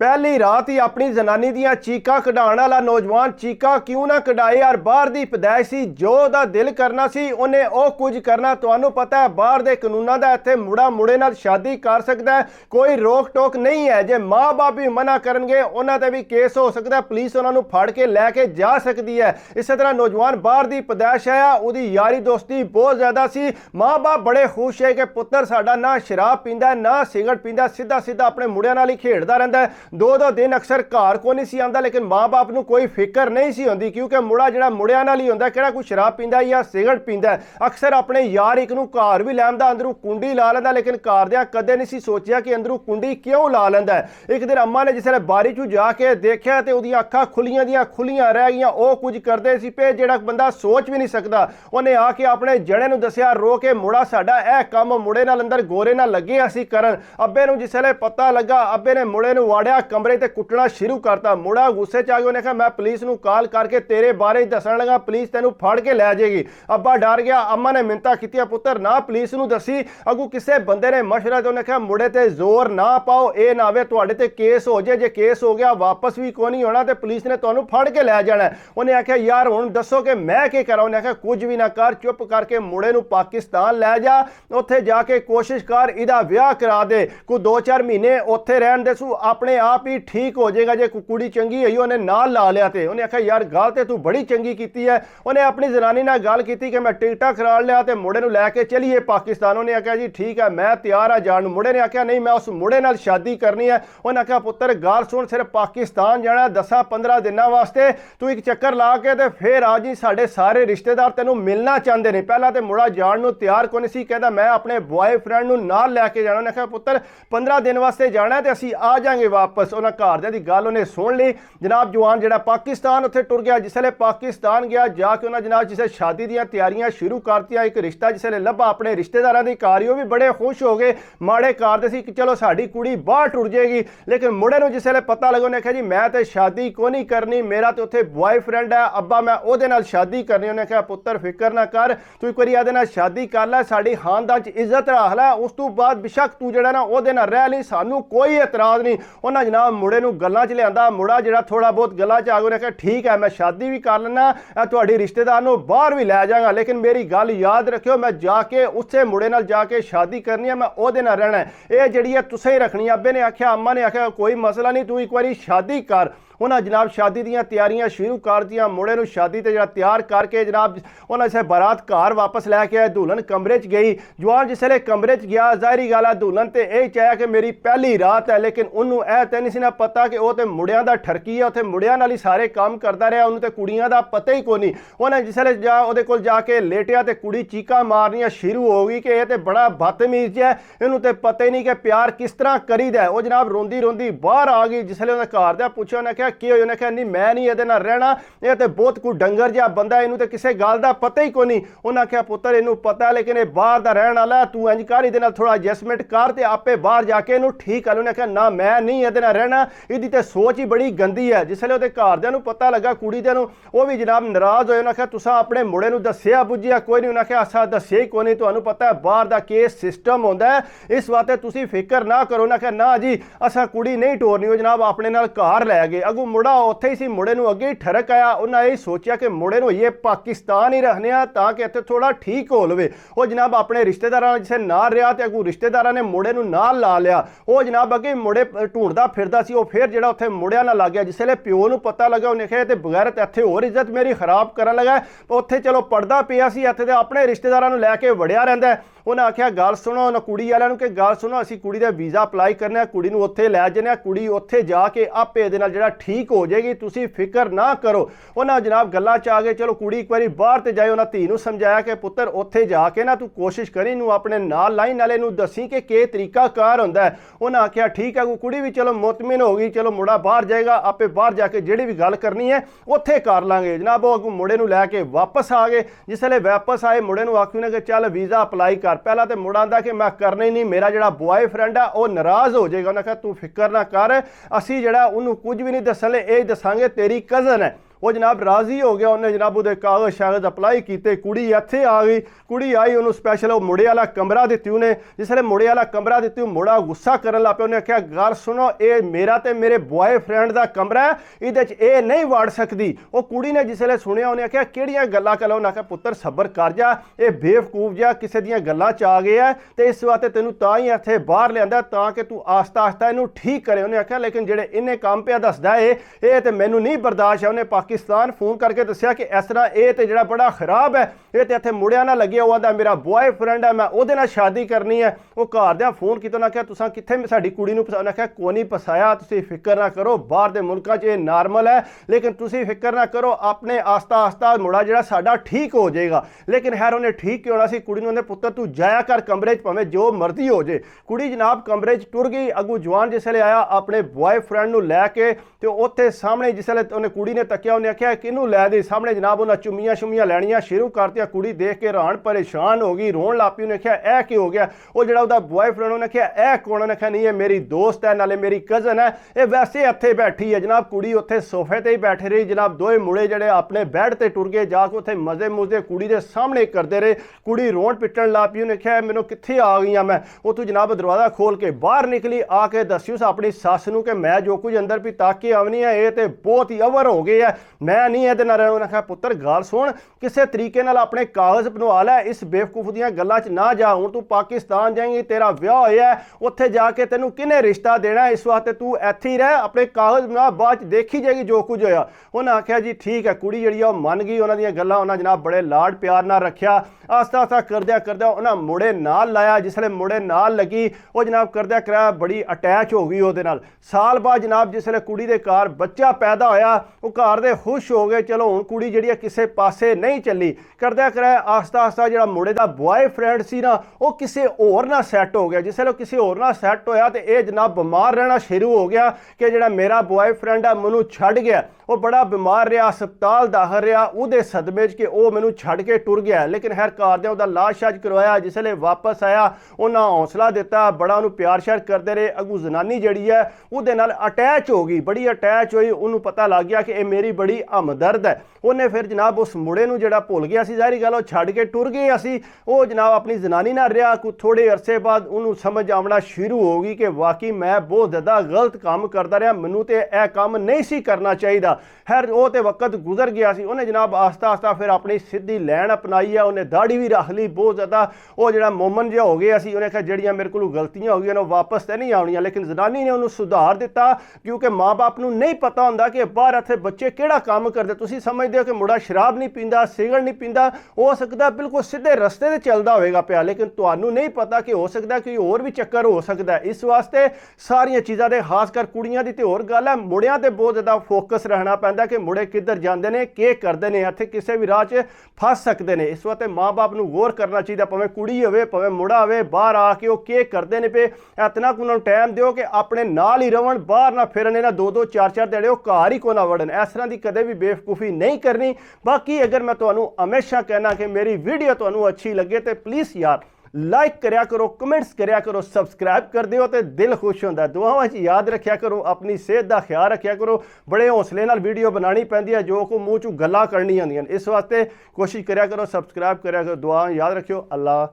पहली रात ही अपनी जनानी दियां चीकां कढाण वाला नौजवान चीकां क्यों ना कढाए यार। बाहर दी पैदाइश सी, जो दा दिल करना सी उन्हें ओ कुछ करना। तुहानू पता है बाहर दे कानूनां दा इत्थे मुड़ा मुड़े नाल शादी कर सकदा है, कोई रोक टोक नहीं है। जे माँ बाप भी मना करनगे उन्हां ते भी केस हो सकदा है, पुलिस उन्हां नू फड़ के लैके जा सकदी है। इस तरह नौजवान बाहर दी पैदाइश आया, उहदी यारी दोस्ती बहुत ज्यादा सी। माँ बाप बड़े खुश है कि पुत्तर साडा ना शराब पींदा ना सिगरट पींदा, सीधा सीधा अपने मुड़ियां नाल ही खेडदा रहिंदा है। दो दिन अक्सर घर को नहीं सी आंदा, लेकिन माँ बाप नू कोई फिक्र नहीं सी होंदी, क्योंकि मुड़ा जिहड़ा मुड़ियां नाल ही हुंदा, किहड़ा कोई शराब पींदा या सिगरट पींदा है। अक्सर अपने यार एक नू घर भी लैंदा, अंदरों कुंडी ला लैंदा, लेकिन घरदियां कदे नहीं सी सोचिया कि अंदरों कुंडी क्यों ला लैंदा है। एक दिन अम्मा ने जिसले बारी चू जाके देखा तो उहदियां अखां खुलियां दियां खुलियां रह गईयां। ओह कुछ करदे सी पे जिहड़ा बंदा सोच भी नहीं सकदा। उहने आके अपने जणे नू दस्सिया रो के मुड़ा साडा ए काम मुड़े नाल अंदर गोरे नाल लगे असी करन। अब्बे नू जिसले पता लगा, अब्बे ने मुड़े नू वाड़िया, कमरे ते कुटना शुरू करता। मुड़ा गुस्से च आ गया, उन्हें कहा मैं पुलिस नू कॉल करके तेरे बारे दसन लगा, पुलिस तेनू फड़ के लै जाएगी। अब्बा डर गया। अम्मा ने मिन्नतां कीतियां, पुत्तर ना पुलिस नू दसी, अगू किसी बंदे ने मशवरा तो उन्हें कहा मुड़े ते जोर ना पाओ, ए ना आवे तुहाडे ते केस हो जाए, जे केस हो गया वापस भी कोई नहीं होना ते पुलिस ने तुहानू फड़ के लै जाना। उन्हें आख्या यार हुण दसो कि मैं क्या करा। उन्हें आख्या कुछ भी ना कर, चुप करके मुड़े नू पाकिस्तान लै जा, उत्थे जाके कोशिश कर इहदा विआह करा दे, कोई 2-4 महीने उत्थे रहन दे, सू अपने आप ही ठीक हो जाएगा। जे कुड़ी चंगी है उन्हें नाल ला लिया थे। उन्हें आख्या यार गल ते तू बड़ी चंगी कीती है। उन्हें अपनी जनानी नाल गल कीती कि मैं टिकटा करा लिया ते मुड़े नू लैके चलीए पाकिस्तान। उन्हें आख्या जी ठीक है मैं तैयार आ जान। मुड़े ने आख्या नहीं मैं उस मुड़े नाल शादी करनी है। उन्हें आख्या पुत्तर गल सुन, सिर्फ पाकिस्तान जाना 10-15 दिनों वास्ते, तू एक चक्कर ला के ते फिर आ जी। साडे सारे रिश्तेदार तेनू मिलना चाहते हैं। पहला तो मुड़ा जान नू तैयार कोई नहीं सी, कहता मैं अपने बॉयफ्रेंड नू नाल लैके जाना। उन्हें आख्या पुत्तर 15 दिन वास्ते जाना है ते असीं आ जाएंगे वापस। उन्हें घरदियां दी गल उन्हें सुन ली। जनाब जवान जिहड़ा पाकिस्तान उत्थे टुर गया। जिसले पाकिस्तान गया जाके उन्हें जनाब जिसे शादी दी तैयारियां शुरू करतियां, एक रिश्ता जिसले लभा अपने रिश्तेदारां दी घर, वो भी बड़े खुश हो गए। माड़े घर दे सी कि चलो साडी कुड़ी बाहर टुर जाएगी, लेकिन मुड़े नू जिसले पता लगा उन्हें आख्या जी मैं तो शादी को नहीं करनी, मेरा तो उत्थे बॉयफ्रेंड है, अब्बा मैं ओहदे नाल शादी करनी। उन्हें आख्या पुत्तर फिक्र ना कर, तू एक बारी इहदे नाल शादी कर लै, साडी खानदान च इज्जत रख लै, उस तो बाद बेशक तू जिहड़ा ना ओहदे नाल रह ली, सानू कोई एतराज नहीं। उन्हें जनाब मुड़े नू गल्लां च लियांदा। मुड़ा जिहड़ा थोड़ा बहुत गल्लां च आ गया, उन्हें ठीक है मैं शादी भी कर लेना, तुहाडी रिश्तेदार नू बाहर भी लै जाऊंगा, लेकिन मेरी गल याद रखियो मैं जाके उसे मुड़े नाल जाके शादी करनी है, मैं ओहदे नाल रहना है, ये जिहड़ी है तुसें ही रखनी है। अब्बे ने आख्या अम्मा ने आख्या कोई मसला नहीं, तू एक बारी शादी कर। उन्हें जनाब शादी दी तैयारियां शुरू कर दियां। मुड़े नू शादी ते तैयार करके जनाब उन्हें से बारात घर वापस लैके आए। दुल्हन कमरे च गई। जवान जिसले कमरे च गया, जाहिरी गल है दुल्हन ते यही चाहे कि मेरी पहली रात है, लेकिन उन्होंने यह तो नहीं सी ना पता कि वह तो मुड़ियां दा ठरकी है, उत्थे मुड़ियां नाल ही सारे काम करता रहा, उन्होंने तो कुड़ियां दा पता ही कोई नहीं। उन्हें जिसले उहदे कोल जाके लेटिया तो कुड़ी चीकां मारनियां शुरू हो गई कि यह तो बड़ा बदतमीज है, इन्होंने तो पता ही नहीं कि प्यार किस तरह करीदा है। वह जनाब रोंदी रोंदी बाहर आ गई। जिसले उन्हें घर दा पूछा, उन्हें कि उन्हें कहा नहीं मैं नहीं ये रहना, यह तो बहुत कोई डंगर जहा बंदा, इनू तो किसी गल का पता ही कोई नहीं। उन्हें आख्या पुत्र इनू पता है, लेकिन ये बाहर का रहने वाला, तू इंज कर ये थोड़ा एडजस्टमेंट कर ते आपे बाहर जाके इनू ठीक कर। उन्हें आख्या ना मैं नहीं ये रहना, इसकी तो सोच ही बड़ी गंदी है। जिसले वो घरदियां नू पता लगा कुड़ी दे नू, वो भी जनाब नाराज होए। उन्हें आख्या तुसा अपने मुड़े नू दस्सिया बुझिया कोई नहीं। उन्हें आख्या असा दस्सिया ही कोई नहीं, तुहानू पता है बाहर का केस सिस्टम होंदा है, इस वास्ते तुसी फिक्र ना करो। उन्हें आख्या ना जी असा कुड़ी नहीं टोरनी। वो जनाब अपने नाल घर लै गए। अगू मुड़ा उत्थे ही सी, मुड़े नू अगे ही ठरक आया। उन्हें यही सोचा कि मुड़े नू ये पाकिस्तान ही रखने ताकि इत्थे थोड़ा ठीक हो लवे। वो जनाब अपने रिश्तेदारां जिसे नाल रहा ते अगू रिश्तेदारां ने मुड़े नू नाल ला लिया। वो जनाब अगे मुड़े ढूंढदा फिरदा सी, वो फिर जिहड़ा उत्थे मुड़ियां नाल लग गया। जिसले प्यो नू पता लगा उन्हें कहा ते बगैरत इत्थे होर इज्जत मेरी खराब करन लगा। उत्थे चलो पढ़दा पिया सी, इत्थे ते अपने रिश्तेदारां नू लैके वड़िया रहिंदा है। उन्हें आख्या गल सुनो उन्हें कुड़ी वालों कि गल सुनो, असी कुड़ी का वीज़ा अप्लाई करना, कुड़ी नू उत्थे लै जन्ने, कुड़ी उत्थे जाके आपे इहदे नाल जिहड़ा ठीक हो जाएगी, तुसी फिक्र ना करो। उन्हें जनाब गल्लां च आ गए। चलो कुड़ी एक बारी बाहर ते जाए। उन्हें धी नू समझाया कि पुत्र उत्थे जाके ना तू कोशिश करी नू अपने नाल लाई, नाले नू दसी कि तरीका कार होंदा है। उन्हें आख्या ठीक है। कुड़ी भी चलो मुतमिन हो गई, चलो मुड़ा बाहर जाएगा, आपे बाहर जाके जिहड़ी भी गल करनी है उत्थे कर लांगे। जनाब वो अगू मुड़े नू लैके वापस आ गए। जिसले वापस आए मुड़े नू आखी ने कि चल वीज़ा अप्लाई कर। पहला तो मुड़ा आंदा कि मैं करना ही नहीं, मेरा जिहड़ा बॉयफ्रेंड है वह नाराज हो जाएगा। उन्हें कहा तू फिक्र ना कर, असी जिहड़ा उन्होंने कुछ भी नहीं दसन, ये दसांगे तेरी कज़न है। वो जनाब राजी हो गया, उन्हें जनाब वो कागज शागज अप्लाई किए, कुड़ी इत्थे आ गई। कुड़ी आई, उन्होंने स्पैशल वो मुड़े वाला कमरा दिती, उन्हें जिसले मुड़े वाला कमरा दिती मुड़ा गुस्सा करन लग पिया। उन्हें आख्या गल सुनो, ये मेरा ते मेरे बॉयफ्रेंड का कमरा है, ये नहीं वड़ सकती। वो कुड़ी ने जिसले सुनिया उन्हें आख्या किहड़ियां गल्लां कर, उन्हें आख्या पुत्तर सबर कर जा, ये बेवकूफ जा किसी दियां गल्लां च आ गया है, तो इस वास्ते तेनू तां ही इत्थे बाहर लिआंदा ताकि तू आस्ता आस्ता इनू ठीक करे। उन्हें आख्या लेकिन जेड़े इन्हें काम पे दसदा है ये तो मैनू नहीं बर्दाश्त है। उन्हें पाकिस्तान फोन करके दस्सिया कि इस तरह ये तो जिहड़ा बड़ा खराब है, ये तो इत्थे मुड़िया ना लगे, वो आंदा मेरा बॉयफ्रेंड है, मैं उहदे नाल शादी करनी है। वो घरदियां फोन कीता, उन्हें आख्या तुसां कित्थे साडी कुड़ी नूं फसाया। उन्हें आख्या कोई नहीं फसाया, तुसीं फिक्र ना करो, बाहर दे मुल्कां च ये नॉर्मल है, लेकिन तुसीं फिक्र ना करो, अपने आस्ता आस्ता मुड़ा जिहड़ा साडा ठीक हो जाएगा। लेकिन खैर उन्हें ठीक क्यों होना सी, कुड़ी नूं पुत्तर तू जाया कर कमरे च, भावें जो मर्जी हो जाए। कुड़ी जनाब कमरे च टुर गई। अगू जवान जिसले आया अपने बॉयफ्रेंड नूं लैके, तो उत्थे सामने जिसले उन्हें कुड़ी ने तकिया, उन्हें आख्या किनू लै दी, सामने जनाब उन्हें चुम्मियां शुम्मियां लैनियां शुरू करतियां। कुड़ी देख के हैरान परेशान हो गई, रोन लग पई। उन्हें आख्या ऐ की हो गया, वो जिहड़ा उहदा बॉयफ्रेंड, उन्हें आख्या ऐ कौन, उन्हें आख्या नहीं ये मेरी दोस्त है, नाले मेरी कजन है, ये वैसे इत्थे बैठी है। जनाब कुड़ी उत्थे सोफे ते ही बैठी रही। जनाब दोए मुड़े जिहड़े अपने बैड ते टुर गए, जाके उत्थे मजे मुजे कुड़ी दे सामने करते रहे। कुड़ी रोन पिटन लग पई। उन्हें आख्या मैनू कित्थे आ गई मैं। वो तू जनाब दरवाजा खोल के बाहर निकली, आके दस्यूस अपनी सस नूं कि मैं जो कुछ अंदर भी ताके आवनी है, ये तो बहुत ही अवर हो गए है, मैं नहीं इहदे नाल। उन्हें आख्या पुत्तर गल सुन, किसी तरीके नाल अपने कागज बनवा लै, इस बेवकूफ दियां गल्लां च ना जा। हुण तू पाकिस्तान जाएंगी, तेरा विआह होया है, उत्थे जाके तेनू किने रिश्ता देना है, इस वास्ते तू इत्थे ही रह, अपने कागज बना, बाद देखी जाएगी जो कुछ होया। उन्हें आख्या जी ठीक है। कुड़ी जिहड़ी आ मन गई, उन्हां दियां गल्लां उन्हां जनाब बड़े लाड प्यार नाल रखिया। आस्ता आस्ता करद्या करद्या उन्हां मुड़े नाल लाया। जिसले मुड़े नाल लगी, वो जनाब करद्या कराया बड़ी अटैच हो गई उहदे नाल। साल बाद जनाब जिसले कुड़ी दे घर बच्चा पैदा होया, वो घर दे खुश हो गए, चलो हुण कुड़ी जिहड़ी किसी पासे नहीं चली। करद्या कराया आस्ता आस्ता जिहड़ा मुड़े दा बॉयफ्रेंड सी ना, वो किसी होर नाल सैट हो गया। जिसले किसी होर नाल सैट होया तो यह जनाब बीमार रहना शुरू हो गया कि जिहड़ा मेरा बॉयफ्रेंड है मैनू छड्ड गया। वो बड़ा बीमार रहा, अस्पताल दाखिल रहा, उहदे सदमे च कि वो मैनू छड्ड के टुर गया। लेकिन खैर घरदियां उहदा इलाज शाज करवाया। जिसले वापस आया उन्हें हौसला दिता, बड़ा उन्होंने प्यार श्यार करते रहे। अगू जनानी जिहड़ी है उहदे नाल अटैच हो गई, बड़ी अटैच हुई। उन्होंने पता लग गया कि ये मेरी बड़ी हमदर्द है। उन्हें फिर जनाब उस मुड़े नूं जिहड़ा भुल गया सी, ज़ाहिर गल छड्ड के टुर गए असी, वो जनाब अपनी जनानी नाल रहा। कुछ थोड़े अरसे बाद उन्होंने समझ आवना शुरू हो गई कि वाकई मैं बहुत ज़्यादा गलत काम करता रहा, मैनू तो यह काम नहीं सी करना चाहिए। खैर वो तो वक्त गुजर गया सी। उन्हें जनाब आस्ता आस्ता फिर अपनी सीधी लैन अपनाई है, उन्हें दाढ़ी भी रख ली बहुत ज़्यादा। वो जिहड़ा मोमन जिहा हो गया सी, उन्हें कहा जिहड़ियां मेरे को गलतियां हो गई वो वापस तो नहीं आउणियां। लेकिन जनानी ने उन्होंने सुधार दिता, क्योंकि माँ बाप नूं नहीं पता होंदा कि बाहर इत्थे बच्चे किहड़ा काम करदे। तुसीं समझदे हो कि मुंडा शराब नहीं पींदा, सिगरट नहीं पींदा, हो सकदा बिल्कुल सीधे रस्ते ते चलदा होवेगा पिया, लेकिन तुहानूं नहीं पता कि हो सकदा कोई होर भी चक्कर हो सकदा है। इस वास्ते सारियां चीज़ां दे खासकर कुड़ियां दी ते होर गल है, मुड़ियां ते बहुत ज़्यादा फोकस रहना पैंदा कि मुड़े किधर जाते हैं, के करते हैं, इत्थे किसी भी राह च फस सकते हैं। इस वास्ते माँ बाप नूं गौर करना चाहिए, भावें कुड़ी होवे भावें मुड़ा होवे, बाहर आके वो के करते हैं पे इतना को उन्होंने टाइम दिओ कि अपने नाल ही रहन, बाहर ना फिरन, ना 2-2 4-4 दिहाड़े घर ही को ना वड़न। इस तरह की कदे भी बेवकूफ़ी नहीं करनी। बाकी अगर मैं तुहानूं हमेशा कहना कि मेरी वीडियो तुहानूं अच्छी लगे तो प्लीज़ यार लाइक करया करो, कमेंट्स करया करो, सबसक्राइब कर दिओ तो दिल खुश होंदा। दुआवां च याद रखिया करो, अपनी सेहत का ख्याल रखिया करो। बड़े हौसले नाल वीडियो बनानी पैंदी है, जो को मूँह चों गल्लां करनी आंदियां। इस वास्ते कोशिश करया करो, सबसक्राइब करया करो। दुआ याद रखियो। अल्लाह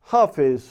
हाफिज़।